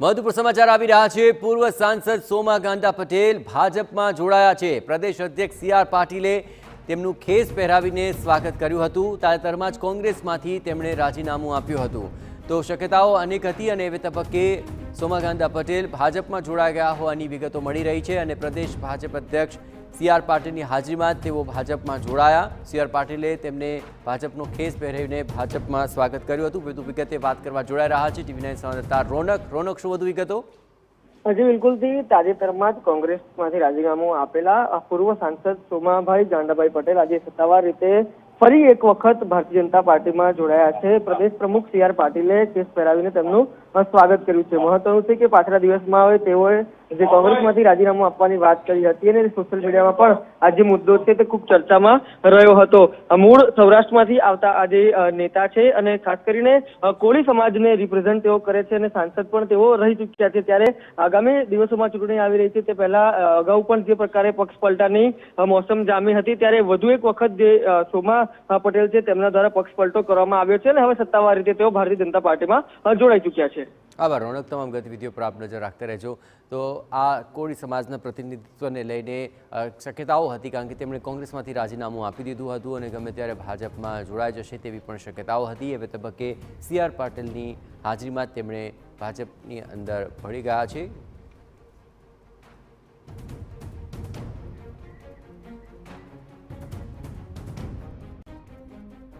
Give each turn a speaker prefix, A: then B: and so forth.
A: મહત્વપૂર્ણ સમાચાર આવી રહ્યા છે। પૂર્વ સાંસદ સોમા ગાંડા પટેલ ભાજપમાં જોડાયા છે। પ્રદેશ અધ્યક્ષ સી.આર. પાટીલે તેમનું ખેસ પહેરાવીને સ્વાગત કર્યું હતું। તાજેતરમાં જ કોંગ્રેસમાંથી તેમણે રાજીનામું આપ્યું હતું। તો શક્યતાઓ અનેક હતી અને એ તબક્કે સોમા ગાંડા પટેલ ભાજપમાં જોડાઈ ગયા હોવાની વિગતો મળી રહી છે અને પ્રદેશ ભાજપ અધ્યક્ષ સી.આર. પાટીલની હાજરીમાં જ તેઓ ભાજપમાં જોડાયા। સી.આર. પાટીલે તેમને ભાજપનો ખેસ પહેરાવીને ભાજપમાં સ્વાગત કર્યું હતું। વધુ વિગતે વાત કરવા જોડાઈ રહ્યા છે ટીવી 9 સંવાદદાતા રોનક। શું વધુ વિગતો?
B: જી બિલકુલથી તાજેતરમાં જ કોંગ્રેસમાંથી રાજીનામું આપેલા પૂર્વ સાંસદ સોમાભાઈ ગાંડાભાઈ પટેલ આજે સત્તાવાર રીતે ફરી એક વખત ભારતીય જનતા પાર્ટીમાં જોડાયા છે। પ્રદેશ પ્રમુખ સી.આર. પાટીલે કેસ પહેરાવીને તેમનું સ્વાગત કર્યું છે। મહત્વનું છે કે પાછલા દિવસમાં હવે તેઓએ જે કોંગ્રેસમાંથી રાજીનામું આપવાની વાત કરી હતી અને સોશિયલ મીડિયામાં પણ આ જે મુદ્દો છે તે ખૂબ ચર્ચામાં રહ્યો હતો। મૂળ સૌરાષ્ટ્રમાંથી આવતા આ જે નેતા છે અને ખાસ કરીને કોળી સમાજને રિપ્રેઝન્ટ તેઓ કરે છે અને સાંસદ પણ તેઓ રહી ચૂક્યા છે। ત્યારે આગામી દિવસોમાં ચૂંટણી આવી રહી છે તે પહેલા અગાઉ પણ જે પ્રકારે પક્ષ પલટાની મોસમ જામી હતી ત્યારે વધુ એક વખત જે સોમા પટેલ છે તેમના દ્વારા પક્ષ પલટો કરવામાં આવ્યો છે અને હવે સત્તાવાર રીતે તેઓ ભારતીય જનતા પાર્ટીમાં જોડાઈ ચૂક્યા છે।
A: આભાર રોનક। તમામ ગતિવિધિઓ પર આપ નજર રાખતા રહેજો। તો આ કોળી સમાજના પ્રતિનિધિત્વને લઈને શક્યતાઓ હતી કારણ કે તેમણે કોંગ્રેસમાંથી રાજીનામું આપી દીધું હતું અને ગમે ત્યારે ભાજપમાં જોડાઈ જશે તેવી પણ શક્યતાઓ હતી। હવે તબક્કે સી.આર. પાટીલની હાજરીમાં જ તેમણે ભાજપની અંદર ભળી ગયા છે।